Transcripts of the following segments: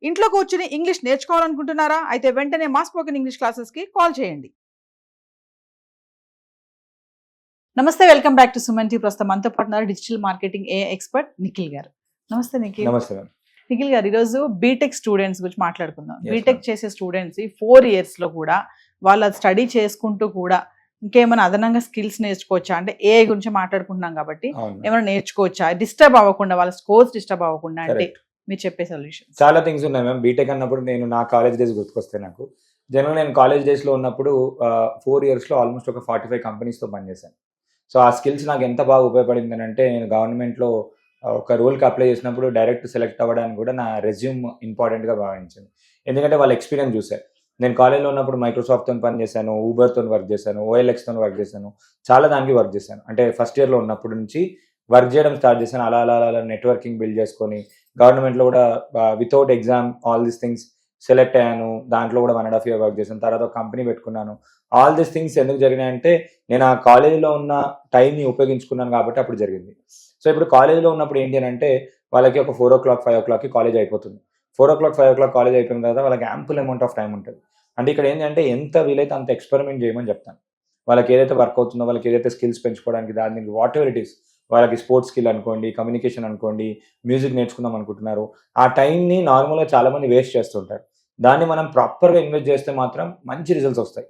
ఇంట్లో కూర్చుని ఇంగ్లీష్ నేర్చుకోవాలనుకుంటున్నారా? అయితే వెంటనే మా స్పోకెన్ ఇంగ్లీష్ క్లాసెస్కి కాల్ చేయండి. నమస్తే, welcome back to Suman T. ప్రస్తుతం మనతో పాటు ఉన్నారు digital marketing a expert Nikhil garu. నమస్తే నిఖిల్. నమస్తే మ్యామ్. నిఖిల్ గారు, ఈరోజు బీటెక్ స్టూడెంట్స్ గురించి మాట్లాడుకుందాం. Yes, BTech ma'am. చేసే స్టూడెంట్స్ 4 ఇయర్స్లో కూడా వాళ్ళ స్టడీ చేసుకుంటూ కూడా ఇంకేమైనా అదనంగా స్కిల్స్ నేర్చుకోవచ్చా? అంటే ఏఐ గురించి మాట్లాడుకుంటున్నాం కాబట్టి అవును మ్యామ్. ఏమైనా నేర్చుకోవచ్చా? డిస్టర్బ్ అవ్వకుండా, వాళ్ళ స్కోర్స్ డిస్టర్బ్ అవ్వకుండా అంటే Correct. మీరు చెప్పే సొల్యూషన్. చాలా థింగ్స్ ఉన్నాయి మ్యామ్. బీటెక్ అన్నప్పుడు నేను నా కాలేజ్ డేస్ గుర్తుకొస్తాయి నాకు. జనరల్ నేను కాలేజ్ డేస్లో ఉన్నప్పుడు 4 ఇయర్స్లో ఆల్మోస్ట్ ఒక 45 కంపెనీస్తో పనిచేశాను. సో ఆ స్కిల్స్ నాకు ఎంత బాగా ఉపయోగపడింది అని అంటే, నేను గవర్నమెంట్లో ఒక రోల్కి అప్లై చేసినప్పుడు డైరెక్ట్ సెలెక్ట్ అవ్వడానికి కూడా నా రెజ్యూమ్ ఇంపార్టెంట్గా భావించాను. ఎందుకంటే వాళ్ళ ఎక్స్పీరియన్స్ చూశారు. నేను కాలేజ్లో ఉన్నప్పుడు మైక్రోసాఫ్ట్తో పని చేశాను, ఊబర్తో వర్క్ చేశాను, ఓఎల్ఎక్స్తో వర్క్ చేశాను, చాలా దానికి వర్క్ చేశాను. అంటే ఫస్ట్ ఇయర్లో ఉన్నప్పటి నుంచి వర్క్ చేయడం స్టార్ట్ చేశాను. అలా అలా అలా నెట్వర్కింగ్ బిల్డ్ చేసుకొని గవర్నమెంట్లో కూడా without exam all these things select అయ్యాను. దాంట్లో కూడా 1.5 year వర్క్ చేశాను. తర్వాత ఒక కంపెనీ పెట్టుకున్నాను. ఆల్ దీస్ థింగ్స్ ఎందుకు జరిగినాయంటే, నేను ఆ కాలేజీలో ఉన్న టైంని ఉపయోగించుకున్నాను కాబట్టి అప్పుడు జరిగింది. సో ఇప్పుడు కాలేజీలో ఉన్నప్పుడు ఏంటి అని అంటే, వాళ్ళకి ఒక 4 o'clock 5 o'clockకి కాలేజ్ అయిపోతుంది. 4 o'clock 5 o'clock కాలేజ్ అయిపోయిన తర్వాత వాళ్ళకి యాంపుల్ అమౌంట్ ఆఫ్ టైం ఉంటుంది. అంటే ఇక్కడ ఏంటంటే, ఎంత వీలైతే అంత ఎక్స్పెరిమెంట్ చేయమని చెప్తాను. వాళ్ళకి ఏదైతే వర్క్ అవుతుందో, వాళ్ళకి ఏదైతే స్కిల్స్ పెంచుకోవడానికి దాన్ని వాట్ ఎవర్ ఇట్ ఈస్, వాళ్ళకి స్పోర్ట్స్ స్కిల్ అనుకోండి, కమ్యూనికేషన్ అనుకోండి, మ్యూజిక్ నేర్చుకుందాం అనుకుంటున్నారు, ఆ టైంని నార్మల్గా చాలామంది వేస్ట్ చేస్తుంటారు. దాన్ని మనం ప్రాపర్గా ఇన్వెస్ట్ చేస్తే మాత్రం మంచి రిజల్ట్స్ వస్తాయి.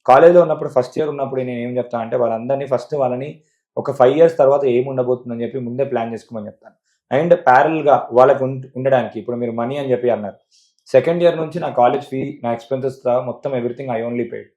కాలేజ్లో ఉన్నప్పుడు ఫస్ట్ ఇయర్ ఉన్నప్పుడు నేను ఏం చెప్తాను అంటే, వాళ్ళందరినీ ఫస్ట్ వాళ్ళని ఒక 5 years తర్వాత ఏం ఉండబోతుందని చెప్పి ముందే ప్లాన్ చేసుకోమని చెప్తాను. అండ్ ప్యారల్గా వాళ్ళకి ఉండడానికి, ఇప్పుడు మీరు మనీ అని చెప్పి అన్నారు, సెకండ్ ఇయర్ నుంచి నా కాలేజ్ ఫీ, నా ఎక్స్పెన్సెస్ మొత్తం ఎవ్రీథింగ్ ఐ ఓన్లీ పెయిడ్.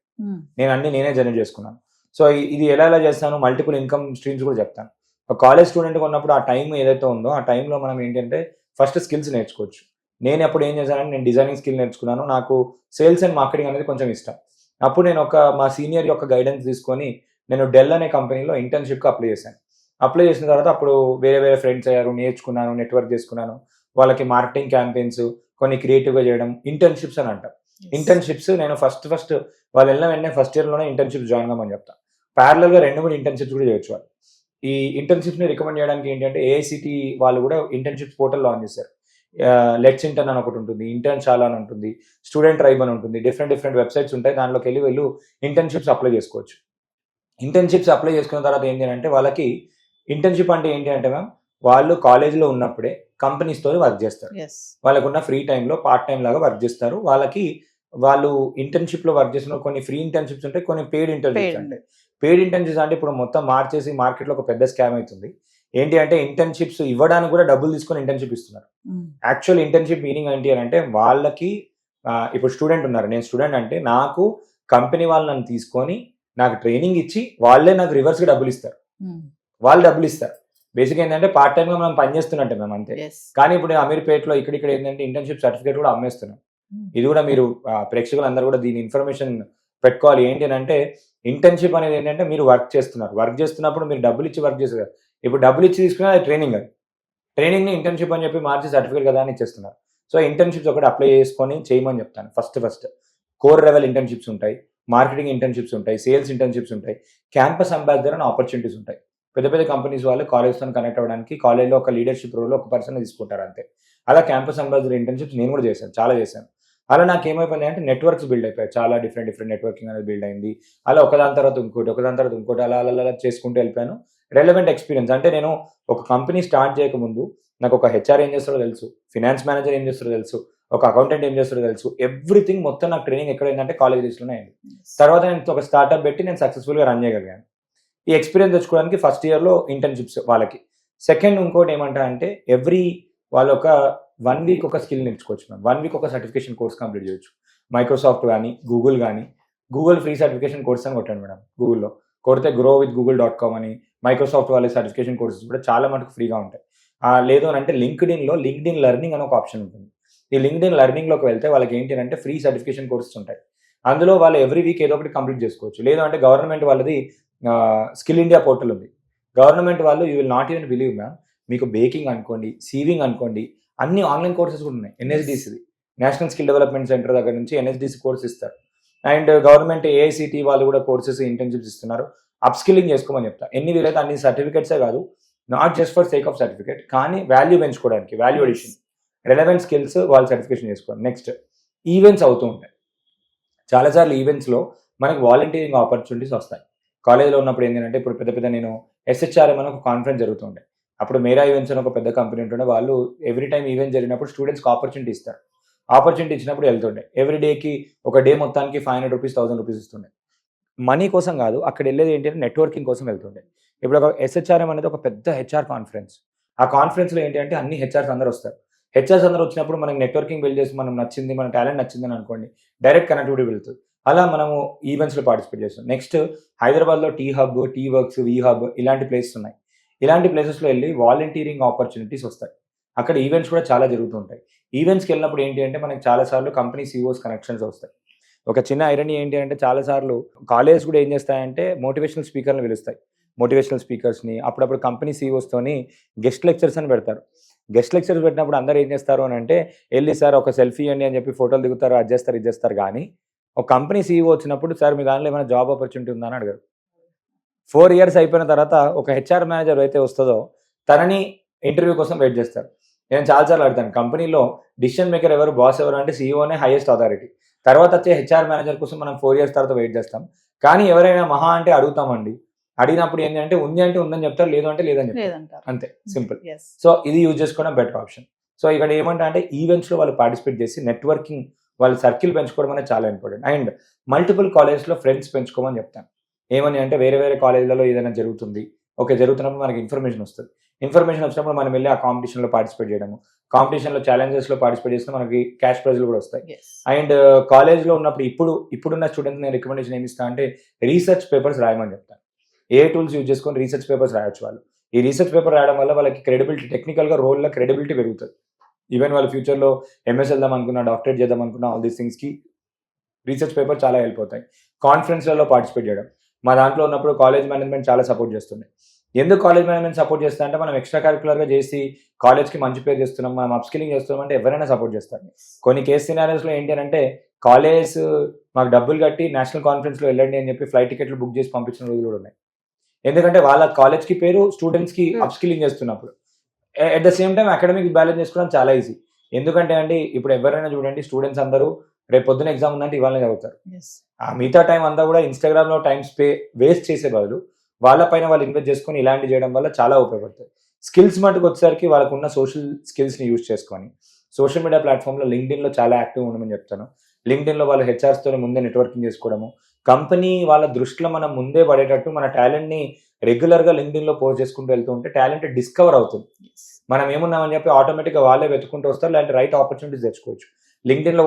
నేనే జనరేట్ చేసుకున్నాను. సో ఇది ఎలా చేస్తాను, మల్టిపుల్ ఇన్కమ్ స్ట్రీమ్స్ కూడా చెప్తాను. ఒక కాలేజ్ స్టూడెంట్గా ఉన్నప్పుడు ఆ టైం ఏదైతే ఉందో, ఆ టైంలో మనం ఏంటంటే ఫస్ట్ స్కిల్స్ నేర్చుకోవచ్చు. నేను అప్పుడు ఏం చేశానంటే, నేను డిజైనింగ్ స్కిల్ నేర్చుకున్నాను. నాకు సేల్స్ అండ్ మార్కెటింగ్ అనేది కొంచెం ఇష్టం. అప్పుడు నేను మా సీనియర్ యొక్క గైడెన్స్ తీసుకొని నేను డెల్ అనే కంపెనీలో ఇంటర్న్షిప్కి అప్లై చేశాను. అప్లై చేసిన తర్వాత అప్పుడు వేరే ఫ్రెండ్స్ అయ్యారు, నేర్చుకున్నాను, నెట్వర్క్ చేసుకున్నాను. వాళ్ళకి మార్కెటింగ్ క్యాంపెయిన్స్ కొన్ని క్రియేటివ్గా చేయడం, ఇంటర్న్షిప్స్ అని అంటాం. ఇంటర్న్షిప్స్ నేను ఫస్ట్ వాళ్ళు వెళ్ళిన వెంటనే ఫస్ట్ ఇయర్లోనే ఇంటర్న్షిప్స్ జాయిన్ అవ్వమని చెప్తాను. ప్యారలల్గా 2-3 ఇంటర్న్షిప్స్ కూడా చేయొచ్చు వాళ్ళు. ఈ ఇంటర్న్షిప్స్ని రికమెండ్ చేయడానికి ఏంటంటే, ఏఐసిటి వాళ్ళు కూడా ఇంటర్న్షిప్స్ పోర్టల్ లాంచ్ చేశారు. లెట్స్ ఇంటర్న్ అని ఒకటి ఉంటుంది, ఇంటర్న్ చాలా అని ఉంటుంది, స్టూడెంట్ ట్రైబ్ అని ఉంటుంది, డిఫరెంట్ వెబ్సైట్స్ ఉంటాయి. దాంట్లోకి వెళ్ళు ఇంటర్న్షిప్స్ అప్లై చేసుకోవచ్చు. ఇంటర్న్షిప్స్ అప్లై చేసుకున్న తర్వాత ఏంటి అంటే, వాళ్ళకి ఇంటర్న్షిప్ అంటే ఏంటి అంటే మ్యామ్, వాళ్ళు కాలేజ్లో ఉన్నప్పుడే కంపెనీస్తో వర్క్ చేస్తారు. వాళ్ళకున్న ఫ్రీ టైంలో పార్ట్ టైం లాగా వర్క్ చేస్తారు. వాళ్ళు ఇంటర్న్షిప్లో వర్క్ చేసిన కొన్ని ఫ్రీ ఇంటర్న్షిప్స్ ఉంటాయి, కొన్ని పెయిడ్ ఇంటర్న్షిప్స్ ఉంటాయి. పెయిడ్ ఇంటర్న్షిప్స్ అంటే ఇప్పుడు మొత్తం మార్చేసి మార్కెట్లో ఒక పెద్ద స్కామ్ అవుతుంది. ఏంటి అంటే, ఇంటర్న్షిప్స్ ఇవ్వడానికి కూడా డబ్బులు తీసుకొని ఇంటర్న్షిప్ ఇస్తున్నారు. యాక్చువల్ ఇంటర్న్షిప్ మీనింగ్ ఏంటి అని అంటే, వాళ్ళకి ఇప్పుడు స్టూడెంట్ ఉన్నారు, నేను స్టూడెంట్ అంటే నాకు కంపెనీ వాళ్ళు నన్ను తీసుకొని నాకు ట్రైనింగ్ ఇచ్చి వాళ్ళే నాకు రివర్స్గా డబ్బులు ఇస్తారు. వాళ్ళు డబ్బులు ఇస్తారు. బేసిక్ ఏంటంటే పార్ట్ టైంగా మనం పనిచేస్తున్నట్టే మేము అంతే. కానీ ఇప్పుడు అమీర్పేటలో ఇక్కడ ఏంటంటే ఇంటర్న్షిప్ సర్టిఫికేట్ కూడా అమ్మేస్తున్నాం. ఇది కూడా మీరు ప్రేక్షకులు అందరూ కూడా దీని ఇన్ఫర్మేషన్ పెట్టుకోవాలి. ఏంటి అంటే, ఇంటర్న్షిప్ అనేది ఏంటంటే మీరు వర్క్ చేస్తున్నప్పుడు మీరు డబ్బులు ఇచ్చి వర్క్ చేస్తారు. ఇప్పుడు డబ్బులు ఇచ్చి తీసుకున్నా అది ట్రైనింగ్, అది ట్రైనింగ్ని ఇంటర్న్షిప్ అని చెప్పి మార్చి సర్టిఫికేట్ కదా అని ఇచ్చేస్తున్నారు. సో ఇంటర్న్షిప్స్ ఒకటి అప్లై చేసుకొని చేయమని చెప్తాను. ఫస్ట్ కోర్ లెవెల్ ఇంటర్న్షిప్స్ ఉంటాయి, మార్కెటింగ్ ఇంటర్న్షిప్స్ ఉంటాయి, సేల్స్ ఇంటర్న్షిప్స్ ఉంటాయి, క్యాంపస్ అంబాసిడర్ అని ఆపర్చునిటీస్ ఉంటాయి. పెద్ద కంపెనీస్ వాళ్ళు కాలేజ్తో కనెక్ట్ అవ్వడానికి కాలేజ్లో ఒక లీడర్షిప్ రోల్లో ఒక పర్సన్ తీసుకుంటారు అంతే. అలా క్యాంపస్ అంబాసిడర్ ఇంటర్న్షిప్స్ నేను కూడా చేశాను, చాలా చేశాను. అలా నాకు ఏమైపోయింది అంటే, నెట్వర్క్స్ బిల్డ్ అయిపోయాయి. చాలా డిఫరెంట్ నెట్వర్కింగ్ అనేది బిల్డ్ అయింది. అలా ఒకదాని తర్వాత ఇంకోటి అలా చేసుకుంటూ వెళ్ళిపోయాను. రెలవెంట్ ఎక్స్పీరియన్స్ అంటే, నేను ఒక కంపెనీ స్టార్ట్ చేయకముందు నాకు ఒక హెచ్ఆర్ ఏం చేస్తారో తెలుసు, ఫినాన్స్ మేనేజర్ ఏం చేస్తారో తెలుసు, ఒక అకౌంటెంట్ ఏం చేస్తారో తెలుసు. ఎవ్రీథింగ్ మొత్తం నాకు ట్రైనింగ్ ఎక్కడైందంటే కాలేజ్ డేస్లోనే అయింది. తర్వాత నేను ఒక స్టార్ట్అప్ పెట్టి నేను సక్సెస్ఫుల్గా రన్ చేయగలిగాను. ఈ ఎక్స్పీరియన్స్ తెచ్చుకోవడానికి ఫస్ట్ ఇయర్లో ఇంటర్న్షిప్స్ వాళ్ళకి. సెకండ్ ఇంకోటి ఏమంటా అంటే, వాళ్ళు ఒక 1 week ఒక స్కిల్ నేర్చుకోవచ్చు. 1 week ఒక సర్టిఫికేషన్ కోర్స్ కంప్లీట్ చేయొచ్చు. మైక్రోసాఫ్ట్ కానీ గూగుల్ ఫ్రీ సర్టిఫికేషన్ కోర్స్ అని కొట్టాను మేడం. గూగుల్లో కొడితే growwithgoogle.com అని మైక్రోసాఫ్ట్ వాళ్ళ సర్టిఫికేషన్ కోర్సెస్ కూడా చాలా మటుకు ఫ్రీగా ఉంటాయి. లేదు అని అంటే లింక్డ్ఇన్ లెర్నింగ్ అని ఒక ఆప్షన్ ఉంటుంది. ఈ లింక్డ్ఇన్ లెర్నింగ్లోకి వెళ్తే వాళ్ళకి ఏంటి అంటే ఫ్రీ సర్టిఫికేషన్ కోర్సెస్ ఉంటాయి. అందులో వాళ్ళు ఎవ్రీ వీక్ ఏదో ఒకటి కంప్లీట్ చేసుకోవచ్చు. లేదు అంటే గవర్నమెంట్ వాళ్ళది స్కిల్ ఇండియా పోర్టల్ ఉంది. గవర్నమెంట్ వాళ్ళు, you will not even believe ma'am, మీకు బేకింగ్ అనుకోండి, సీవింగ్ అనుకోండి, అన్ని ఆన్లైన్ కోర్సెస్ కూడా ఉన్నాయి. ఎన్ఎస్డిసిది, నేషనల్ స్కిల్ డెవలప్మెంట్ సెంటర్ దగ్గర నుంచి ఎన్ఎస్డిసి కోర్స్ ఇస్తారు. అండ్ గవర్నమెంట్ ఏఐసిటి వాళ్ళు కూడా కోర్సెస్ ఇంటర్న్షిప్స్ ఇస్తున్నారు. అప్ స్కిల్లింగ్ చేసుకోమని చెప్తా. ఎన్ని వీలైతే అన్ని సర్టిఫికేట్సే కాదు, not just for sake of certificate, కానీ వాల్యూ పెంచుకోవడానికి, వాల్యూ అడిషన్. రెలవెంట్ స్కిల్స్ వాళ్ళు సర్టిఫికేషన్ చేసుకోవాలి. నెక్స్ట్ ఈవెంట్స్ అవుతూ ఉంటాయి. చాలాసార్లు ఈవెంట్స్లో మనకి వాలంటీరింగ్ ఆపర్చునిటీస్ వస్తాయి. కాలేజ్లో ఉన్నప్పుడు ఏంటంటే ఇప్పుడు పెద్ద పెద్ద నేను SHRM అని ఒక కాన్ఫరెన్స్ జరుగుతుండే. అప్పుడు మేరా ఈవెంట్స్ అని ఒక పెద్ద కంపెనీ ఉంటుండే. వాళ్ళు ఎవ్రీ టైం ఈవెంట్ జరిగినప్పుడు స్టూడెంట్స్కి ఆపర్చునిటీ ఇస్తారు. ఆపర్చునిటీ ఇచ్చినప్పుడు వెళ్తుండే. ఎవ్రీ డేకి ఒక డే మొత్తానికి 500 రూపీస్ 1000 రూపీస్ ఇస్తుండే. మనీ కోసం కాదు, అక్కడ వెళ్ళేది ఏంటంటే నెట్వర్కింగ్ కోసం వెళ్తుండే. ఇప్పుడు ఒక SHRM అనేది ఒక పెద్ద HR కాన్ఫరెన్స్. ఆ కాన్ఫరెన్స్లో ఏంటంటే అన్ని హెచ్ఆర్స్ అందరూ వస్తారు. హెచ్ఆర్స్ అందరూ వచ్చినప్పుడు మనకి నెట్వర్కింగ్ బిల్డ్ చేసి మనం నచ్చింది, మన టాలెంట్ నచ్చిందని అనుకోండి, డైరెక్ట్ కనెక్టివిటీ వెళ్తుంది. అలా మనము ఈవెంట్స్లో పార్టిసిపేట్ చేస్తాం. నెక్స్ట్ హైదరాబాద్లో టీ హబ్, టీ వర్క్స్, వి హబ్ ఇలాంటి ప్లేసెస్ ఉన్నాయి. ఇలాంటి ప్లేసెస్లో వెళ్ళి వాలంటీరింగ్ ఆపర్చునిటీస్ వస్తాయి. అక్కడ ఈవెంట్స్ కూడా చాలా జరుగుతుంటాయి. ఈవెంట్స్కి వెళ్ళినప్పుడు ఏంటి అంటే మనకి చాలాసార్లు కంపెనీ CEOs కనెక్షన్స్ వస్తాయి. ఒక చిన్న ఐరనీ ఏంటి అంటే చాలాసార్లు కాలేజ్ కూడా ఏం చేస్తాయంటే మోటివేషనల్ స్పీకర్ని పిలుస్తాయి. మోటివేషనల్ స్పీకర్స్ని అప్పుడప్పుడు కంపెనీ CEOస్తోని గెస్ట్ లెక్చర్స్ అని పెడతారు. గెస్ట్ లెక్చర్స్ పెట్టినప్పుడు అందరూ ఏం చేస్తారు అని అంటే వెళ్ళి సార్ ఒక సెల్ఫీ ఇవ్వండి అని చెప్పి ఫోటోలు దిగుతారు, అది చేస్తారు, ఇది చేస్తారు. కానీ ఒక కంపెనీ CEO వచ్చినప్పుడు సార్ మీ దానిలో ఏమైనా జాబ్ ఆపర్చునిటీ ఉందా అని అడగారు. 4 years అయిపోయిన తర్వాత ఒక HR మేనేజర్ అయితే వస్తుందో తనని ఇంటర్వ్యూ కోసం వెయిట్ చేస్తారు. నేను చాలాసార్లు అడుగుతాను, కంపెనీలో డిసిషన్ మేకర్ ఎవరు, బాస్ ఎవరు అంటే CEOనే హైయెస్ట్ అథారిటీ. తర్వాత వచ్చే HR మేనేజర్ కోసం మనం 4 years తర్వాత వెయిట్ చేస్తాం. కానీ ఎవరైనా మహా అంటే అడుగుతామండి. అడిగినప్పుడు ఏంటంటే ఉంది అంటే ఉందని చెప్తారు, లేదు అంటే లేదని చెప్తారు. అంతే, సింపుల్. సో ఇది యూజ్ చేసుకోవడం బెటర్ ఆప్షన్. సో ఇక్కడ ఏమంటా అంటే ఈవెంట్స్లో వాళ్ళు పార్టిసిపేట్ చేసి నెట్వర్కింగ్, వాళ్ళ సర్కిల్ పెంచుకోవడం అనేది చాలా ఇంపార్టెంట్. అండ్ మల్టిపుల్ కాలేజ్లో ఫ్రెండ్స్ పెంచుకోమని చెప్తాను. ఏమని అంటే వేరే వేరే కాలేజ్లలో ఏదైనా జరుగుతుంది, ఓకే, జరుగుతున్నప్పుడు మనకి ఇన్ఫర్మేషన్ వస్తుంది. ఇన్ఫర్మేషన్ వచ్చినప్పుడు మనం వెళ్ళి ఆ కాంపిటీషన్లో పార్టిసిపేట్ చేయడము, కాంపిటీషన్లో ఛాలెంజెస్లో పార్టిసిపేట్ చేస్తే మనకి క్యాష్ ప్రైజ్లు కూడా వస్తాయి. అండ్ కాలేజ్లో ఉన్నప్పుడు ఇప్పుడున్న స్టూడెంట్స్ నేను రికమెండేషన్ ఏమి ఇస్తాను అంటే రీసెర్చ్ పేపర్స్ రాయమని చెప్తాను. ఏ టూల్స్ యూజ్ చేసుకొని రీసెర్చ్ పేపర్స్ రాయొచ్చు వాళ్ళు. ఈ రీసెర్చ్ పేపర్ రాయడం వల్ల వాళ్ళకి క్రెడిబిలిటీ, టెక్నికల్గా రోల్లో క్రెడిబిలిటీ పెరుగుతుంది. ఈవెన్ వాళ్ళ ఫ్యూచర్లో MS వెళ్దాం అనుకున్నా, డాక్టరేట్ చేద్దాం అనుకున్నా, ఆల్ దీస్ థింగ్స్కి రీసెర్చ్ పేపర్ చాలా హెల్ప్ అవుతాయి. కాన్ఫరెన్స్లలో పార్టిసిపేట్ చేయడం, మా దాంట్లో ఉన్నప్పుడు కాలేజ్ మేనేజ్మెంట్ చాలా సపోర్ట్ చేస్తుంది. ఎందుకు కాలేజ్ మేనేజ్మెంట్ సపోర్ట్ చేస్తా అంటే మనం ఎక్స్ట్రా కరిక్యులర్గా చేసి కాలేజ్కి మంచి పేరు చేస్తున్నాం, మనం అప్స్కిలింగ్ చేస్తున్నాం అంటే ఎవరైనా సపోర్ట్ చేస్తారు. కొన్ని కేస్ సినారియోస్లో ఏంటి అంటే కాలేజ్ మాకు డబ్బులు కట్టి నేషనల్ కాన్ఫరెన్స్లో వెళ్ళండి అని చెప్పి ఫ్లైట్ టికెట్లు బుక్ చేసి పంపించిన రోజులు కూడా ఉన్నాయి. ఎందుకంటే వాళ్ళ కాలేజ్కి పేరు స్టూడెంట్స్కి అప్స్కిలింగ్ చేస్తున్నప్పుడు. At the same time academic balance చేసుకోవడం చాలా ఈజీ. ఎందుకంటే అండి ఇప్పుడు ఎవరైనా చూడండి, స్టూడెంట్స్ అందరూ రేపు పొద్దున ఎగ్జామ్ ఉందంటే ఇవాళనే చదువుతారు. ఆ మిగతా టైం అంతా కూడా ఇన్స్టాగ్రామ్లో టైం వేస్ట్ చేసే బదులు వాళ్ళపైన వాళ్ళు ఇన్వెస్ట్ చేసుకొని ఇలాంటి చేయడం వల్ల చాలా ఉపయోగపడుతుంది. స్కిల్స్ మటుకు వచ్చేసరికి వాళ్ళకున్న సోషల్ స్కిల్స్ని యూజ్ చేసుకొని సోషల్ మీడియా ప్లాట్ఫామ్లో లింక్డ్ఇన్లో చాలా యాక్టివ్ ఉండమని చెప్తాను. లింక్డ్ఇన్లో వాళ్ళు హెచ్ఆర్స్తో ముందే నెట్వర్కింగ్ చేసుకోవడము, కంపెనీ వాళ్ళ దృష్టిలో మనం ముందే పడేటట్టు మన టాలెంట్ని రెగ్యులర్గా లింక్డ్ఇన్లో పోస్ట్ చేసుకుంటూ వెళ్తూ ఉంటే టాలెంట్ డిస్కవర్ అవుతుంది. మనం ఏమున్నామని చెప్పి ఆటోమేటిక్గా వాళ్ళే వెతుకుంటూ వస్తారు, లేదంటే రైట్ ఆపర్చునిటీస్ తెచ్చుకోవచ్చు. లింక్డ్ఇన్లో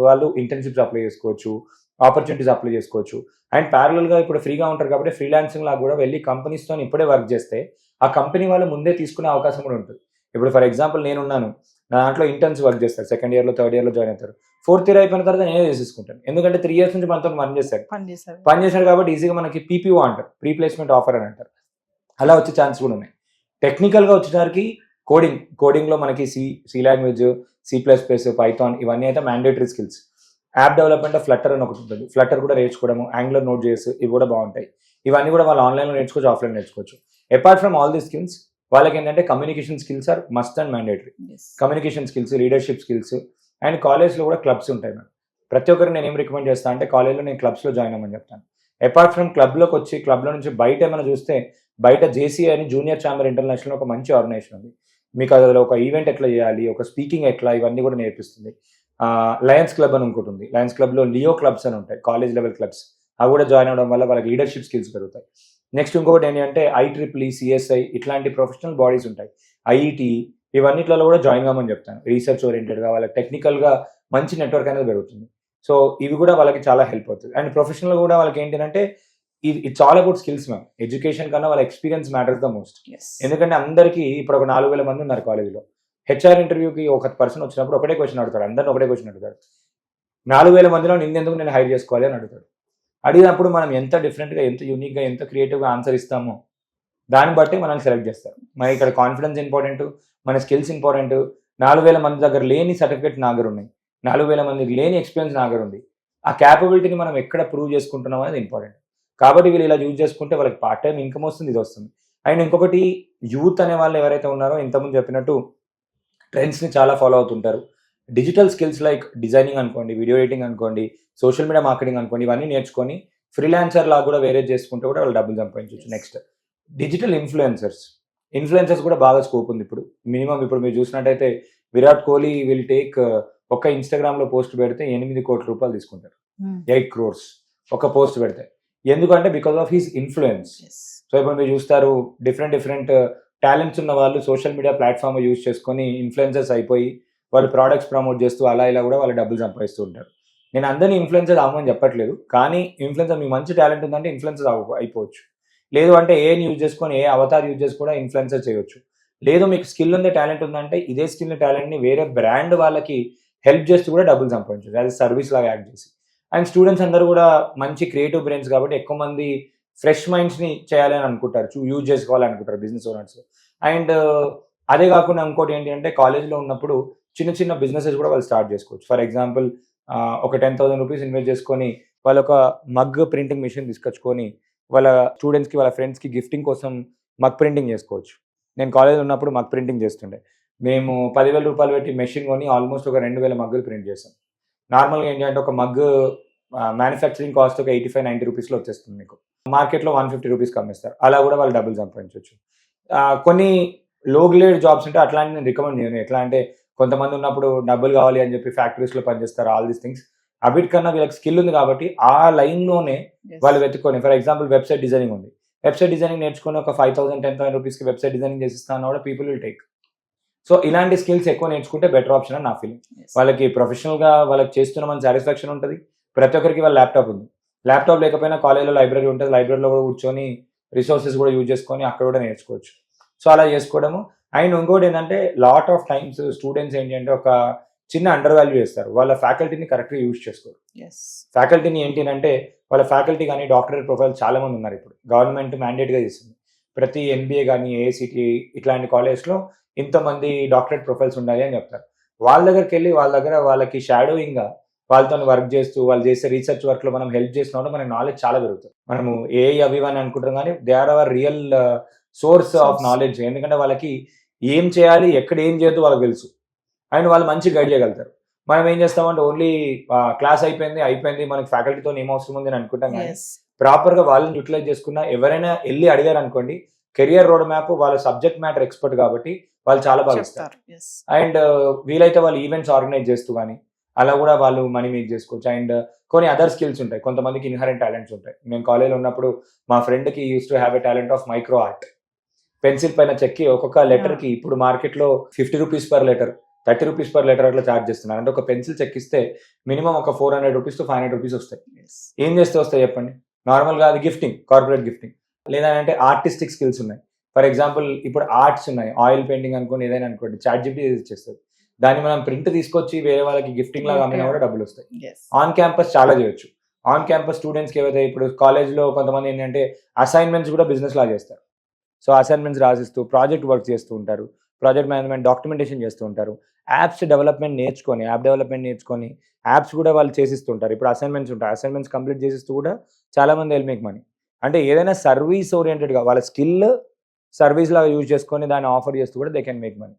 వాళ్ళు ఇంటర్న్షిప్స్ అప్లై చేసుకోవచ్చు, ఆపర్చునిటీస్ అప్లై చేసుకోవచ్చు. అండ్ ప్యారలల్గా ఇప్పుడు ఫ్రీగా ఉంటారు కాబట్టి ఫ్రీలాన్సింగ్ లాగా కూడా వెళ్ళి కంపెనీస్తో ఇప్పుడే వర్క్ చేస్తే ఆ కంపెనీ వాళ్ళు ముందే తీసుకునే అవకాశం కూడా ఉంటుంది. ఇప్పుడు ఫర్ ఎగ్జాంపుల్ నేనున్నాను, నా దాంట్లో ఇంటర్న్స్ వర్క్ చేస్తారు, 2nd yearలో 3rd yearలో జాయిన్ అవుతారు. 4th year అయిపోయిన తర్వాత నేనే చేసేసుకుంటాను. ఎందుకంటే 3 years నుంచి మనతో పని చేశాడు కాబట్టి ఈజీగా మనకి PPO అంటారు, ప్రీ ప్లేస్మెంట్ ఆఫర్ అని అంటారు. అలా వచ్చే ఛాన్స్ కూడా ఉన్నాయి. టెక్నికల్గా వచ్చేసరికి కోడింగ్లో మనకి సి లాంగ్వేజ్, C++, పైథాన్ ఇవన్నీ అయితే mandatory skills. App development Flutter అని ఒకటి ఉంటుంది, ఫ్లటర్ కూడా నేర్చుకోవడము, యాంగులర్, Node.js ఇవి కూడా బాగుంటాయి. ఇవన్నీ కూడా వాళ్ళు ఆన్లైన్లో నేర్చుకోవచ్చు, ఆఫ్లైన్ నేర్చుకోవచ్చు. Apart from all these skills వాళ్ళకి ఏంటంటే communication skills are must and mandatory. Communication skills, leadership skills. And కాలేజ్లో కూడా క్లబ్స్ ఉంటాయి మేడం. ప్రతి ఒక్కరు నేను ఏం రికమెండ్ చేస్తాను అంటే కాలేజ్లో నేను క్లబ్స్లో జాయిన్ అవ్వమని చెప్తాను. అపార్ట్ ఫ్రమ్ క్లబ్లోకి వచ్చి క్లబ్లో నుంచి బయట ఏమైనా చూస్తే బయట JCI అని జూనియర్ ఛాంబర్ ఇంటర్నేషనల్ ఒక మంచి ఆర్గనైజేషన్ ఉంది. మీకు అందులో ఒక ఈవెంట్ ఎట్లా చేయాలి, ఒక స్పీకింగ్ ఎట్లా, ఇవన్నీ కూడా నేర్పిస్తుంది. లయన్స్ క్లబ్ అని ఇంకోటి ఉంది. లయన్స్ క్లబ్లో లియో క్లబ్స్ అని ఉంటాయి, కాలేజ్ లెవెల్ క్లబ్స్. అవి కూడా జాయిన్ అవ్వడం వల్ల వాళ్ళకి లీడర్షిప్ స్కిల్స్ పెరుగుతాయి. నెక్స్ట్ ఇంకొకటి ఏంటంటే IEEE, CSI ఇట్లాంటి ప్రొఫెషనల్ బాడీస్ ఉంటాయి, IET ఇవన్నిట్లలో కూడా జాయిన్ కామని చెప్తాను. రీసెర్చ్ ఓరియంటెడ్గా వాళ్ళకి టెక్నికల్గా మంచి నెట్వర్క్ అనేది పెరుగుతుంది. సో ఇవి కూడా వాళ్ళకి చాలా హెల్ప్ అవుతుంది. అండ్ ప్రొఫెషనల్ కూడా వాళ్ళకి ఏంటంటే it's all about skills ma'am. Education కన్నా వాళ్ళ ఎక్స్పీరియన్స్ మ్యాటర్స్ ద మోస్ట్. ఎందుకంటే అందరికీ ఇప్పుడు ఒక 4000 మంది ఉన్నారు కాలేజీలో. HR ఇంటర్వ్యూకి ఒక పర్సన్ వచ్చినప్పుడు ఒకటే క్వశ్చన్ అడుగుతాడు, అందరిని ఒకటే క్వశ్చన్ అడుగుతాడు, 4000 మందిలో నిన్నెందుకు నేను హైర్ చేసుకోవాలి అని అడుగుతాడు. అడిగినప్పుడు మనం ఎంత డిఫరెంట్గా, ఎంత యూనిక్గా, ఎంత క్రియేటివ్గా ఆన్సర్ ఇస్తామో దాన్ని బట్టి మనం సెలెక్ట్ చేస్తారు. మరి ఇక్కడ కాన్ఫిడెన్స్ ఇంపార్టెంట్, మన స్కిల్స్ ఇంపార్టెంట్. 4000 మంది దగ్గర లేని సర్టిఫికేట్ నా దగ్గర ఉన్నాయి, 4000 మందికి లేని ఎక్స్పీరియన్స్ నా దగ్గర ఉంది. ఆ క్యాపబిలిటీని మనం ఎక్కడ ప్రూవ్ చేసుకుంటున్నాం అనేది ఇంపార్టెంట్. కాబట్టి వీళ్ళు ఇలా యూజ్ చేసుకుంటే వాళ్ళకి పార్ట్ టైం ఇన్కమ్ వస్తుంది, ఇది వస్తుంది. అండ్ ఇంకొకటి యూత్ అనే వాళ్ళు ఎవరైతే ఉన్నారో ఇంతకుముందు చెప్పినట్టు ట్రెండ్స్ని చాలా ఫాలో అవుతుంటారు. డిజిటల్ స్కిల్స్ లైక్ డిజైనింగ్ అనుకోండి, వీడియో ఎడిటింగ్ అనుకోండి, సోషల్ మీడియా మార్కెటింగ్ అనుకోండి, ఇవన్నీ నేర్చుకొని ఫ్రీలాన్సర్ లాగా కూడా వేరే చేసుకుంటే కూడా వాళ్ళు డబ్బులు సంపాదించవచ్చు. నెక్స్ట్ డిజిటల్ ఇన్ఫ్లుయెన్సర్స్ కూడా బాగా స్కోప్ ఉంది ఇప్పుడు. మినిమం ఇప్పుడు మీరు చూసినట్టయితే విరాట్ కోహ్లీ విల్ టేక్ ఒక ఇన్స్టాగ్రామ్లో పోస్ట్ పెడితే 8 కోట్ల రూపాయలు తీసుకుంటారు, 8 crores ఒక పోస్ట్ పెడితే. ఎందుకంటే because of his influence. So ఇప్పుడు మీరు చూస్తారు డిఫరెంట్ టాలెంట్స్ ఉన్న వాళ్ళు సోషల్ మీడియా ప్లాట్ఫామ్ యూజ్ చేసుకొని ఇన్ఫ్లుయెన్సర్స్ అయిపోయి వాళ్ళు ప్రోడక్ట్స్ ప్రమోట్ చేస్తూ అలా ఇలా కూడా వాళ్ళు డబ్బులు సంపాదిస్తూ ఉంటారు. నేను అందరినీ ఇన్ఫ్లుయెన్సర్ అవ్వమని చెప్పట్లేదు, కానీ ఇన్ఫ్లుయెన్సర్ మీకు మంచి టాలెంట్ ఉందంటే ఇన్ఫ్లుయెన్సర్ అయిపోవచ్చు. లేదు అంటే ఏని యూజ్ చేసుకొని ఏ అవతార్ యూజ్ చేసి కూడా ఇన్ఫ్లుయెన్సర్ చేయొచ్చు. లేదు మీకు స్కిల్ ఉంది, టాలెంట్ ఉందంటే ఇదే స్కిల్ టాలెంట్ని వేరే బ్రాండ్ వాళ్ళకి హెల్ప్ చేస్తూ కూడా డబ్బులు సంపాదించవచ్చు, అది సర్వీస్ లాగా యాక్ట్ చేసి. అండ్ స్టూడెంట్స్ అందరూ కూడా మంచి క్రియేటివ్ బ్రెయిన్స్ కాబట్టి ఎక్కువ మంది ఫ్రెష్ మైండ్స్ని చేయాలని అనుకుంటారు, యూజ్ చేసుకోవాలని అనుకుంటారు బిజినెస్ ఓనర్స్. అండ్ అదే కాకుండా ఇంకోటి ఏంటి అంటే కాలేజ్లో ఉన్నప్పుడు చిన్న బిజినెసెస్ కూడా వాళ్ళు స్టార్ట్ చేసుకోవచ్చు. ఫర్ ఎగ్జాంపుల్ ఒక 10,000 రూపీస్ ఇన్వెస్ట్ చేసుకొని వాళ్ళు ఒక మగ్ ప్రింటింగ్ మిషన్ తీసుకొచ్చుకొని వాళ్ళ స్టూడెంట్స్కి వాళ్ళ ఫ్రెండ్స్కి గిఫ్టింగ్ కోసం మగ్ ప్రింటింగ్ చేసుకోవచ్చు. నేను కాలేజ్లో ఉన్నప్పుడు మగ్ ప్రింటింగ్ చేస్తుండే. మేము 10,000 రూపాయలు పెట్టి మెషిన్ కొని ఆల్మోస్ట్ ఒక 2,000 మగ్గులు ప్రింట్ చేసాం. నార్మల్గా ఏంటంటే ఒక మగ్ మ్యానుఫ్యాక్చరింగ్ కాస్ట్ ఒక 85-90 రూపీస్లో వచ్చేస్తుంది, మీకు మార్కెట్లో 150 రూపీస్కి అమ్మేస్తారు. అలా కూడా వాళ్ళు డబ్బులు సంపాదించవచ్చు. కొన్ని లో గ్రేడ్ జాబ్స్ ఉంటే అట్లాంటి నేను రికమెండ్ చేయను. ఎట్లా అంటే కొంతమంది ఉన్నప్పుడు డబ్బులు కావాలి అని చెప్పి ఫ్యాక్టరీస్లో పనిచేస్తారు, ఆల్ దీస్ థింగ్స్. అవిటికన్నా వీళ్ళకి స్కిల్ ఉంది కాబట్టి ఆ లైన్లోనే వాళ్ళు వెతుక్కొని, ఫర్ ఎగ్జాంపుల్ వెబ్సైట్ డిజైనింగ్ ఉంది, వెబ్సైట్ డిజైనింగ్ నేర్చుకుని ఒక 5,000-10,000 రూపీస్కి వెబ్సైట్ డిజైనింగ్ చేసిస్తాను కూడా పీపుల్ విల్ టేక్. సో ఇలాంటి స్కిల్స్ ఎక్కువ నేర్చుకుంటే బెటర్ ఆప్షన్ అని నా ఫీలింగ్. వాళ్ళకి ప్రొఫెషనల్గా వాళ్ళకి చేస్తున్నామని సాటిస్ఫాక్షన్ ఉంటుంది. ప్రతి ఒక్కరికి వాళ్ళ ల్యాప్టాప్ ఉంది, ల్యాప్టాప్ లేకపోయినా కాలేజ్లో లైబ్రరీ ఉంటుంది, లైబ్రరీలో కూడా కూర్చొని రిసోర్సెస్ కూడా యూజ్ చేసుకొని అక్కడ కూడా నేర్చుకోవచ్చు. సో అలా చేసుకోవడము. అండ్ ఇంకోటి ఏంటంటే లాట్ ఆఫ్ టైమ్స్ స్టూడెంట్స్ ఏంటంటే ఒక చిన్న అండర్ వాల్యూ చేస్తారు, వాళ్ళ ఫ్యాకల్టీని కరెక్ట్గా యూజ్ చేసుకోరు. ఫ్యాకల్టీని ఏంటి అంటే వాళ్ళ ఫ్యాకల్టీ కానీ డాక్టరేట్ ప్రొఫైల్ చాలా మంది ఉన్నారు. ఇప్పుడు గవర్నమెంట్ మ్యాండేట్గా చేస్తుంది, ప్రతి MBA కానీ AICTE ఇట్లాంటి కాలేజ్లో ఇంతమంది డాక్టరేట్ ప్రొఫైల్స్ ఉండాలి అని చెప్తారు. వాళ్ళ దగ్గరికి వెళ్ళి వాళ్ళకి షాడోయింగ్గా వాళ్ళతో వర్క్ చేస్తూ వాళ్ళు చేసే రీసెర్చ్ వర్క్లో మనం హెల్ప్ చేసినప్పుడు మనకి నాలెడ్జ్ చాలా పెరుగుతుంది. మనము అవి అని అనుకుంటాం కానీ they are our real source of knowledge. ఎందుకంటే వాళ్ళకి ఏం చేయాలి, ఎక్కడ ఏం చేయొద్దు వాళ్ళకి తెలుసు, అండ్ వాళ్ళు మంచి గైడ్ చేయగలుగుతారు. మనం ఏం చేస్తామంటే ఓన్లీ క్లాస్ అయిపోయింది మనకి ఫ్యాకల్టీతో ఏం అవసరం ఉంది అని అనుకుంటాం. కానీ ప్రాపర్గా వాళ్ళని యూటిలైజ్ చేసుకున్న ఎవరైనా వెళ్ళి అడిగారు అనుకోండి, కెరియర్ రోడ్ మ్యాప్ వాళ్ళ సబ్జెక్ట్ మ్యాటర్ ఎక్స్పర్ట్ కాబట్టి వాళ్ళు చాలా బాగా ఇస్తారు. అండ్ వీలైతే వాళ్ళు ఈవెంట్స్ ఆర్గనైజ్ చేస్తూ కానీ అలా కూడా వాళ్ళు మనీ మేక్ చేసుకోవచ్చు. అండ్ కొన్ని అదర్ స్కిల్స్ ఉంటాయి, కొంతమందికి ఇన్హరెంట్ టాలెంట్స్ ఉంటాయి. నేను కాలేజ్లో ఉన్నప్పుడు మా ఫ్రెండ్కి use to have a talent of micro art. Pencil పైన చెక్కి ఒక్కొక్క లెటర్కి ఇప్పుడు మార్కెట్లో 50 rupees per letter, 30 rupees per letter అట్లా ఛార్జ్ చేస్తున్నారు. అంటే ఒక పెన్సిల్ చెక్కిస్తే మినిమం ఒక 400 రూపీస్ to 500 రూపీస్ వస్తాయి. ఏం చేస్తే వస్తాయి చెప్పండి? నార్మల్గా అది గిఫ్టింగ్, కార్పొరేట్ గిఫ్టింగ్. లేదంటే ఆర్టిస్టిక్ స్కిల్స్ ఉన్నాయి. ఫర్ ఎగ్జాంపుల్ ఇప్పుడు ఆర్ట్స్ ఉన్నాయి, ఆయిల్ పెయింటింగ్ అనుకోండి, ఏదైనా అనుకోండి, ChatGPT ఇచ్చేస్తుంది. దాన్ని మనం ప్రింట్ తీసుకొచ్చి వేరే వాళ్ళకి గిఫ్టింగ్ లాగా అమ్మినా కూడా డబ్బులు వస్తాయి. ఆన్ క్యాంపస్ చాలా చేయొచ్చు. ఆన్ క్యాంపస్ స్టూడెంట్స్కి ఏవైతే ఇప్పుడు కాలేజ్లో కొంతమంది ఏంటంటే అసైన్మెంట్స్ కూడా బిజినెస్ లాగా చేస్తారు. సో అసైన్మెంట్స్ రాసిస్తూ ప్రాజెక్ట్ వర్క్ చేస్తూ ఉంటారు, ప్రాజెక్ట్ మేనేజ్మెంట్, డాక్యుమెంటేషన్ చేస్తూ ఉంటారు. యాప్ డెవలప్మెంట్ నేర్చుకొని యాప్స్ కూడా వాళ్ళు చేసిస్తుంటారు. ఇప్పుడు అసైన్మెంట్స్ ఉంటాయి, అసైన్మెంట్స్ కంప్లీట్ చేసిస్తూ కూడా చాలామంది విల్ మేక్ మనీ. అంటే ఏదైనా సర్వీస్ ఓరియంటెడ్గా వాళ్ళ స్కిల్ సర్వీస్ లాగా యూజ్ చేసుకొని దాన్ని ఆఫర్ చేస్తూ కూడా they can make money.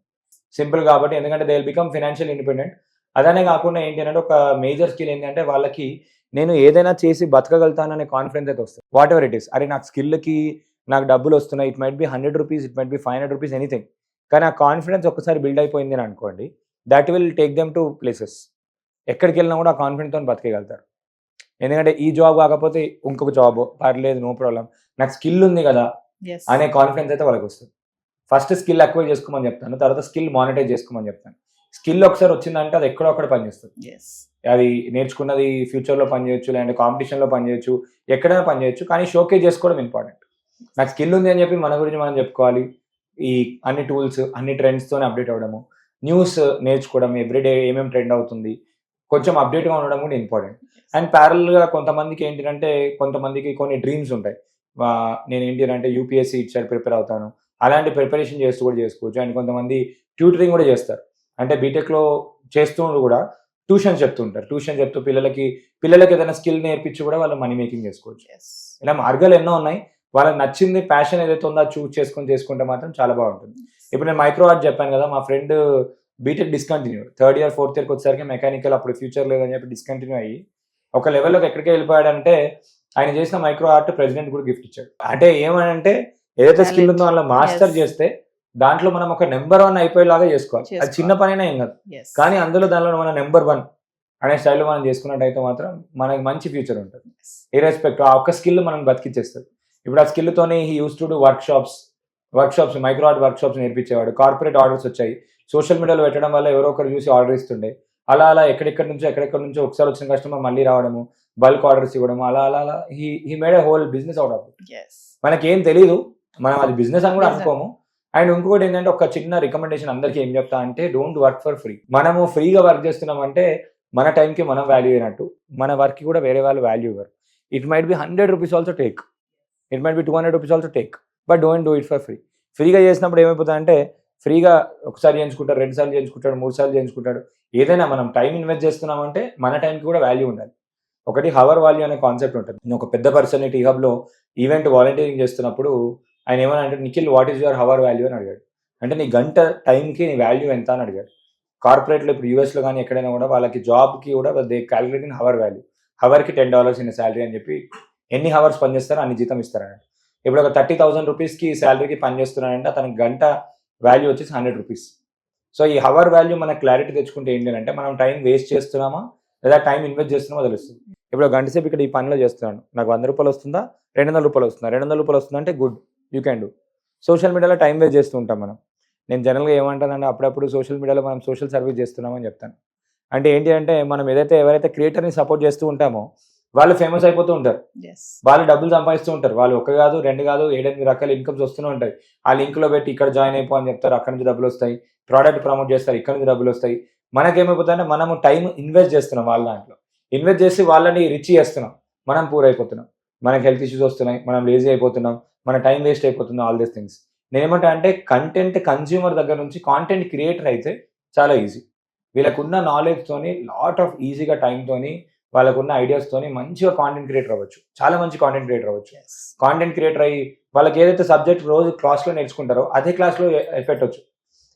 Simple కాబట్టి, ఎందుకంటే they will become financial independent. అదనే కాకుండా ఏంటి అంటే ఒక మేజర్ స్కిల్ ఏంటంటే వాళ్ళకి నేను ఏదైనా చేసి బతకగలుగుతాననే కాన్ఫిడెన్స్ అయితే వస్తుంది. వాట్ ఎవర్ ఇట్ ఈస్, అరే నాకు స్కిల్కి నాకు డబ్బులు వస్తున్నాయి, it might be 100 rupees, it might be 500 rupees, anything. కానీ ఆ కాన్ఫిడెన్స్ ఒక్కసారి బిల్డ్ అయిపోయింది అని అనుకోండి, that will take them to places. ఎక్కడికి వెళ్ళినా కూడా ఆ కాన్ఫిడెన్స్తో బతికేయగలుగుతారు. ఎందుకంటే ఈ జాబ్ కాకపోతే ఇంకొక జాబ్ పర్లేదు, నో ప్రాబ్లం, నాకు స్కిల్ ఉంది కదా అనే కాన్ఫిడెన్స్ అయితే వాళ్ళకి వస్తుంది. ఫస్ట్ స్కిల్ అక్వైర్ చేసుకోమని చెప్తాను, తర్వాత స్కిల్ మానిటైజ్ చేసుకోమని చెప్తాను. స్కిల్ ఒకసారి వచ్చిందంటే అది ఎక్కడో అక్కడ పనిచేస్తుంది. అది నేర్చుకున్నది ఫ్యూచర్లో పనిచేయచ్చు, లేదంటే కాంపిటీషన్లో పనిచేయచ్చు, ఎక్కడైనా పనిచేయచ్చు. కానీ షోకేజ్ చేసుకోవడం ఇంపార్టెంట్. నాకు స్కిల్ ఉంది అని చెప్పి మన గురించి మనం చెప్పుకోవాలి. ఈ అన్ని టూల్స్, అన్ని ట్రెండ్స్తోనే అప్డేట్ అవ్వడము, న్యూస్ నేర్చుకోవడం, ఎవ్రీడే ఏమేమి ట్రెండ్ అవుతుంది, కొంచెం అప్డేట్గా ఉండడం కూడా ఇంపార్టెంట్. అండ్ ప్యారల్గా కొంతమందికి ఏంటంటే కొంతమందికి కొన్ని డ్రీమ్స్ ఉంటాయి. నేను ఏంటి అంటే UPSC ఇచ్చారు, ప్రిపేర్ అవుతాను, అలాంటి ప్రిపరేషన్ చేస్తూ కూడా చేసుకోవచ్చు. అండ్ కొంతమంది ట్యూటరింగ్ కూడా చేస్తారు. అంటే బీటెక్లో చేస్తూ కూడా ట్యూషన్ చెప్తుంటారు. ట్యూషన్ చెప్తూ పిల్లలకి ఏదైనా స్కిల్ నేర్పించి కూడా వాళ్ళు మనీ మేకింగ్ చేసుకోవచ్చు. ఇలా మార్గాలు ఎన్నో ఉన్నాయి. వాళ్ళకి నచ్చింది, ప్యాషన్ ఏదైతే ఉందో చూస్ చేసుకుంటే మాత్రం చాలా బాగుంటుంది. ఇప్పుడు నేను మైక్రో ఆర్ట్ చెప్పాను కదా, మా friend BTech discontinue, third year fourth ఇయర్కి వచ్చేసరికి మెకానికల్, అప్పుడు ఫ్యూచర్ లేదని చెప్పి డిస్కంటిన్యూ అయ్యి ఒక లెవెల్లోకి ఎక్కడికి వెళ్ళిపోయాడంటే ఆయన చేసిన మైక్రో ఆర్ట్ ప్రెసిడెంట్ కూడా గిఫ్ట్ ఇచ్చాడు. అంటే ఏమనంటే ఏదైతే స్కిల్ ఉందో అందులో మాస్టర్ చేస్తే దాంట్లో మనం ఒక నెంబర్ 1 అయిపోయేలాగా చేసుకోవాలి. అది చిన్న పనైనా ఏం కాదు, కానీ దానిలో మన నెంబర్ 1 అనే స్టైల్లో మనం చేసుకున్నట్టయితే మాత్రం మనకి మంచి ఫ్యూచర్ ఉంటుంది. ఇర్రెస్పెక్ట్ ఆ ఒక్క స్కిల్ మనం బతికిచ్చేస్తుంది. ఇప్పుడు ఆ స్కిల్తోనే he used to do workshops, micro art workshops నేర్పించేవాడు. కార్పొరేట్ ఆర్డర్స్ వచ్చాయి, సోషల్ మీడియాలో పెట్టడం వల్ల ఎవరో ఒకరు చూసి ఆర్డర్ ఇస్తుండే. అలా ఎక్కడెక్కడి నుంచో ఒకసారి వచ్చిన కస్టమర్ మళ్ళీ రావడము, బల్క్ ఆర్డర్స్ ఇవ్వడము, అలా he made a whole business out of it. మనకేం తెలియదు, మనం అది బిజినెస్ అని కూడా అనుకోము. అండ్ ఇంకొకటి ఏంటంటే ఒక చిన్న రికమెండేషన్ అందరికీ ఏం చెప్తా అంటే, డోంట్ వర్క్ ఫర్ ఫ్రీ. మనము ఫ్రీగా వర్క్ చేస్తున్నామంటే మన టైంకి మనం వాల్యూ అయినట్టు, మన వర్క్కి కూడా వేరే వాళ్ళు వాల్యూ ఇవ్వరు. It might be 100 rupees also take, it might be 200 rupees also take, but don't do it for free. ఫ్రీగా చేసినప్పుడు ఏమైపోతుందంటే ఫ్రీగా ఒకసారి చేయించుకుంటాడు, 2 సార్లు చేయించుకుంటాడు, 3 సార్లు చేయించుకుంటాడు. ఏదైనా మనం టైం ఇన్వెస్ట్ చేస్తున్నామంటే మన టైంకి కూడా వాల్యూ ఉండాలి. ఒకటి హవర్ వాల్యూ అనే కాన్సెప్ట్ ఉంటుంది. నేను ఒక పెద్ద పర్సన్ టీ హబ్లో ఈవెంట్ వాలంటీరింగ్ చేస్తున్నప్పుడు ఆయన ఏమని అంటే, Nikhil what is your hour value అని అడిగాడు. అంటే నీ గంట టైంకి నీ వాల్యూ ఎంత అని అడిగాడు. కార్పొరేట్లో ఇప్పుడు యూఎస్లో కానీ ఎక్కడైనా కూడా వాళ్ళకి జాబ్కి కూడా దే క్యాలిక్యులేటింగ్ హవర్ వాల్యూ. హవర్కి $10 ఇన్ శాలరీ అని చెప్పి ఎన్ని హవర్స్ పనిచేస్తారో అన్ని జీతం ఇస్తారన్నట్టు. ఇప్పుడు ఒక 30,000 రూపీస్కి శాలరీకి పనిచేస్తున్నాడంటే అతనికి గంట వాల్యూ వచ్చేసి 100 రూపీస్. సో ఈ హవర్ వాల్యూ మన క్లారిటీ తెచ్చుకుంటే ఏంటి అంటే మనం టైం వేస్ట్ చేస్తున్నామా లేదా టైం ఇన్వెస్ట్ చేస్తున్నామో తెలుస్తుంది. ఇప్పుడు గంట సేపు ఇక్కడ ఈ పనిలో చేస్తున్నాను, నాకు 100 రూపాయలు వస్తుందా, 200 రూపాయలు వస్తుందా? 200 రూపాయలు వస్తుందా అంటే good, you can do. Social మీడియాలో టైం వేస్ట్ చేస్తూ ఉంటాం మనం. నేను జనరల్గా ఏమంటానంటే అప్పుడప్పుడు సోషల్ మీడియాలో మనం సోషల్ సర్వీస్ చేస్తున్నామని చెప్తాను. అంటే ఏంటి అంటే మనం ఎవరైతే క్రియేటర్ని సపోర్ట్ చేస్తూ ఉంటామో వాళ్ళు ఫేమస్ అయిపోతూ ఉంటారు, వాళ్ళు డబ్బులు సంపాదిస్తూ ఉంటారు. వాళ్ళు 1 కాదు 2 కాదు 7-8 రకాల ఇన్కమ్స్ వస్తూనే ఉంటాయి. ఆ లింక్లో పెట్టి ఇక్కడ జాయిన్ అయిపో అని చెప్తారు, అక్కడ నుంచి డబ్బులు వస్తాయి. ప్రోడక్ట్ ప్రమోట్ చేస్తారు, ఇక్కడ నుంచి డబ్బులు వస్తాయి. మనకేమైపోతుందంటే మనము టైం ఇన్వెస్ట్ చేస్తున్నాం, వాళ్ళ దాంట్లో ఇన్వెస్ట్ చేసి వాళ్ళని రిచ్ చేస్తున్నాం, మనం పూర్ అయిపోతున్నాం. మనకి హెల్త్ ఇష్యూస్ వస్తున్నాయి, మనం లేజీ అయిపోతున్నాం, మన టైం వేస్ట్ అయిపోతున్నాం, ఆల్ దీస్ థింగ్స్. నేనేమంటా అంటే కంటెంట్ కన్జ్యూమర్ దగ్గర నుంచి కాంటెంట్ క్రియేటర్ అయితే చాలా ఈజీ. వీళ్ళకున్న నాలెడ్జ్తోని లాట్ ఆఫ్ ఈజీగా టైంతోని వాళ్ళకున్న ఐడియాస్తోని మంచిగా కాంటెంట్ క్రియేటర్ అవ్వచ్చు, చాలా మంచి కాంటెంట్ క్రియేటర్ అవ్వచ్చు. కాంటెంట్ క్రియేటర్ అయ్యి వాళ్ళకి ఏదైతే సబ్జెక్ట్ రోజు క్లాస్లో నేర్చుకుంటారో అదే క్లాస్లో ఎఫెక్ట్ వచ్చు.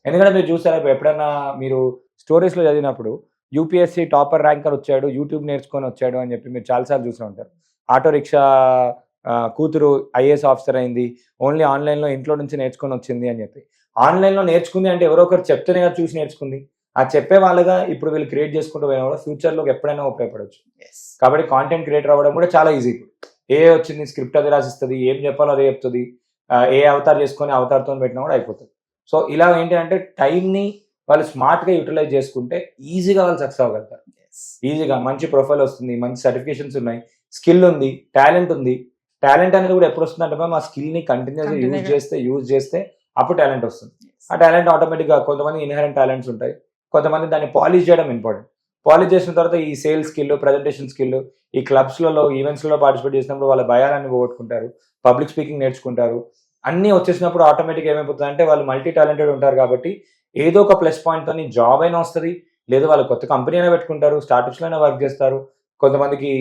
ఎందుకంటే మీరు చూసారా, ఎప్పుడైనా మీరు స్టోరీస్లో చదివినప్పుడు యూపీఎస్సీ టాపర్ ర్యాంకర్ వచ్చాడు, యూట్యూబ్ నేర్చుకొని వచ్చాడు అని చెప్పి మీరు చాలాసార్లు చూస్తూ ఉంటారు. ఆటో రిక్షా కూతురు ఐఏఎస్ ఆఫీసర్ అయింది, ఓన్లీ ఆన్లైన్లో ఇంట్లో నుంచి నేర్చుకొని వచ్చింది అని చెప్పి. ఆన్లైన్లో నేర్చుకుంది అంటే ఎవరో ఒకరు చెప్తేనే కదా చూసి నేర్చుకుంది. ఆ చెప్పే వాళ్ళగా ఇప్పుడు వీళ్ళు క్రియేట్ చేసుకుంటూ పోయినా కూడా ఫ్యూచర్లో ఎప్పుడైనా ఉపయోగపడవచ్చు. కాబట్టి కాంటెంట్ క్రియేటర్ అవ్వడం కూడా చాలా ఈజీ. ఇప్పుడు ఏ వచ్చింది స్క్రిప్ట్ అది రాసిస్తుంది, ఏం చెప్పాలో అదే చెప్తుంది, ఏ అవతార్ చేసుకొని అవతార్తో పెట్టినా కూడా అయిపోతుంది. సో ఇలా ఏంటి అంటే టైంని వాళ్ళు స్మార్ట్గా యూటిలైజ్ చేసుకుంటే ఈజీగా వాళ్ళు సక్సెస్ అవ్వగలుగుతారు. ఈజీగా మంచి ప్రొఫైల్ వస్తుంది, మంచి సర్టిఫికేషన్స్ ఉన్నాయి, స్కిల్ ఉంది, టాలెంట్ ఉంది. టాలెంట్ అనేది కూడా ఎప్పుడు వస్తుంది అంటే మేము ఆ స్కిల్ని కంటిన్యూస్గా యూజ్ చేస్తే అప్పుడు టాలెంట్ వస్తుంది. ఆ టాలెంట్ ఆటోమేటిక్గా కొంతమంది ఇన్హెరెంట్ టాలెంట్స్ ఉంటాయి, కొంతమంది దాన్ని పాలిష్ చేయడం ఇంపార్టెంట్. పాలిష్ చేసిన తర్వాత ఈ సేల్స్ స్కిల్, ప్రజెంటేషన్ స్కిల్, ఈ క్లబ్స్లలో ఈవెంట్స్లో పార్టిసిపేట్ చేసినప్పుడు వాళ్ళ భయాలన్నీ పోగొట్టుకుంటారు, పబ్లిక్ స్పీకింగ్ నేర్చుకుంటారు. అన్నీ వచ్చేసినప్పుడు ఆటోమేటిక్గా ఏమైపోతుంది అంటే వాళ్ళు మల్టీ టాలెంటెడ్ ఉంటారు. కాబట్టి ఏదో ఒక ప్లస్ పాయింట్తో జాబ్ అయినా వస్తుంది, లేదా వాళ్ళు కొత్త కంపెనీ అయినా పెట్టుకుంటారు, స్టార్టప్స్లో అయినా వర్క్ చేస్తారు, కొంతమందికి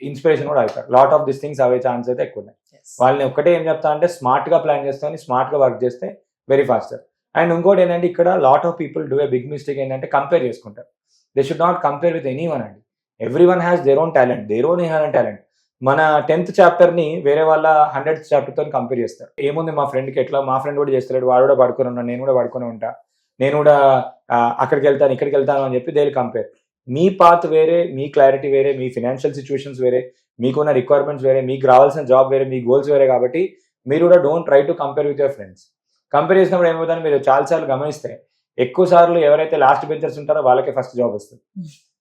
ఇన్స్పిరేషన్ కూడా అవుతారు. Lot of this things away chance అయితే ఎక్కువ ఉన్నాయి. వాళ్ళని ఒక్కటే ఏం చెప్తా అంటే స్మార్ట్గా ప్లాన్ చేస్తామని, స్మార్ట్గా వర్క్ చేస్తే వెరీ ఫాస్టర్. అండ్ ఇంకోటి ఏంటంటే ఇక్కడ lot of people do a big mistake ఏంటంటే కంపేర్ చేసుకుంటారు. They should not compare with anyone అండి. Everyone has their own talent, their own inherent talent. మన 10th చాప్టర్ని వేరే వాళ్ళ 100th చాప్టర్తో కంపేర్ చేస్తారు. ఏముంది మా ఫ్రెండ్కి ఎట్లా, మా ఫ్రెండ్ కూడా చేస్తలేడు, వాడు కూడా పడుకొని ఉన్నాను, నేను కూడా పడుకొని ఉంటా, నేను కూడా అక్కడికి వెళ్తాను ఇక్కడికి వెళ్తాను అని చెప్పి they will compare. Me path వేరే, మీ క్లారిటీ వేరే, మీ ఫినాన్షియల్ సిచ్యువేషన్స్ వేరే, మీకున్న రిక్వైర్మెంట్స్ వేరే, మీకు రావాల్సిన జాబ్ వేరే, మీ గోల్స్ వేరే. కాబట్టి మీరు కూడా don't try to compare with your friends. Compare చేసినప్పుడు ఏమవుతుందని మీరు చాలాసార్లు గమనిస్తే ఎక్కువ సార్లు ఎవరైతే లాస్ట్ బెంచర్స్ ఉంటారో వాళ్ళకే ఫస్ట్ జాబ్ వస్తుంది.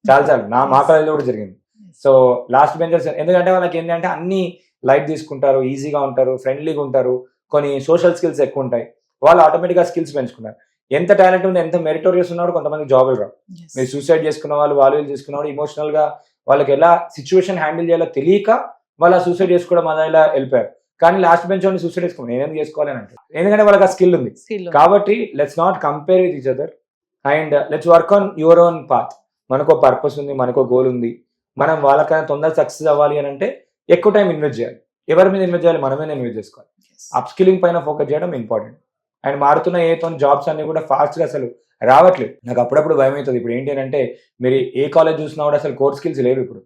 చాలాసార్లు మా కాలేజీలో కూడా జరిగింది. సో లాస్ట్ బెంచర్స్ ఎందుకంటే వాళ్ళకి ఏంటంటే అన్ని లైట్ తీసుకుంటారు, ఈజీగా ఉంటారు, ఫ్రెండ్లీగా ఉంటారు, కొన్ని సోషల్ స్కిల్స్ ఎక్కువ ఉంటాయి, వాళ్ళు ఆటోమేటిక్గా స్కిల్స్ పెంచుకున్నారు. ఎంత టాలెంట్ ఉంది, ఎంత మెరిటోరియస్ ఉన్నాడు, కొంతమంది జాబులు రావు. మీరు సూసైడ్ చేసుకున్న వాళ్ళు చేసుకున్న వాళ్ళు ఇమోషనల్గా వాళ్ళకి ఎలా సిచ్యువేషన్ హ్యాండిల్ చేయాలో తెలియక వాళ్ళు సూసైడ్ చేసుకోవడం అలా ఇలా వెళ్ళిపోయారు. కానీ లాస్ట్ బెంచ్ వాళ్ళు సూసైడ్ చేసుకోవాలి, నేనేం చేసుకోవాలి అని అంటే, ఎందుకంటే వాళ్ళకి ఆ స్కిల్ ఉంది. కాబట్టి let's not compare with each other and let's work on your own path. మనకు పర్పస్ ఉంది, మనకు గోల్ ఉంది, మనం వాళ్ళకైనా తొందరగా సక్సెస్ అవ్వాలి అని అంటే ఎక్కువ టైం ఇన్వెస్ట్ చేయాలి. ఎవరి మీద ఇన్వెస్ట్ చేయాలి? మనమే ఇన్వెస్ట్ చేసుకోవాలి. అప్ స్కిల్లింగ్ పైన ఫోకస్ చేయడం ఇంపార్టెంట్. అండ్ మారుతున్న ఏతో జాబ్స్ అన్ని కూడా ఫాస్ట్గా అసలు రావట్లేదు. నాకు అప్పుడప్పుడు భయం అవుతుంది. ఇప్పుడు ఏంటి అంటే మీరు ఏ కాలేజ్ చూసినా కూడా అసలు కోర్ స్కిల్స్ లేవు ఇప్పుడు.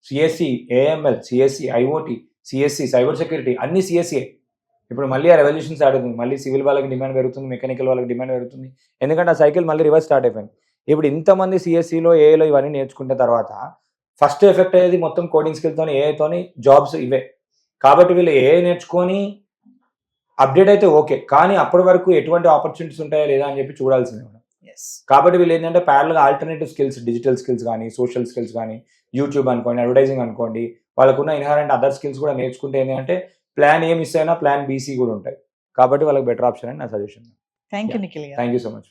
CSE, AML, CSE, IoT, CSE, cyber security అన్ని సిఎస్సిఏ. ఇప్పుడు మళ్ళీ ఆ రెవల్యూషన్ స్టార్ట్ అవుతుంది. మళ్ళీ సివిల్ వాళ్ళకి డిమాండ్ పెరుగుతుంది, మెకానికల్ వాళ్ళకి డిమాండ్ పెరుగుతుంది. ఎందుకంటే ఆ సైకిల్ మళ్ళీ రివర్స్ స్టార్ట్ అయిపోయింది. ఇప్పుడు ఇంతమంది సిఎస్సిలో, ఏఏలో ఇవన్నీ నేర్చుకున్న తర్వాత ఫస్ట్ ఎఫెక్ట్ అయ్యేది మొత్తం కోడింగ్ స్కిల్తోని, ఏఐతోని జాబ్స్ ఇవే. కాబట్టి వీళ్ళు ఏఐ నేర్చుకొని అప్డేట్ అయితే ఓకే, కానీ అప్పటి వరకు ఎటువంటి ఆపర్చునిటీస్ ఉంటాయా లేదా అని చెప్పి చూడాల్సిందే మనం. కాబట్టి వీళ్ళు ఏంటంటే ప్యారల్గా ఆల్టర్నేటివ్ స్కిల్స్, డిజిటల్ స్కిల్స్ కానీ, సోషల్ స్కిల్స్ కానీ, యూట్యూబ్ అనుకోండి, అడ్వర్టైజింగ్ అనుకోండి, వాళ్ళకున్న ఇన్హరెంట్ అదర్ స్కిల్స్ కూడా నేర్చుకుంటే ఏంటంటే ప్లాన్ ఏ మిస్ అయినా ప్లాన్ బీసీ కూడా ఉంటాయి. కాబట్టి వాళ్ళకి బెటర్ ఆప్షన్ అని నా సజెషన్. థ్యాంక్ యూ నిఖిల్ గారు. Thank you so much.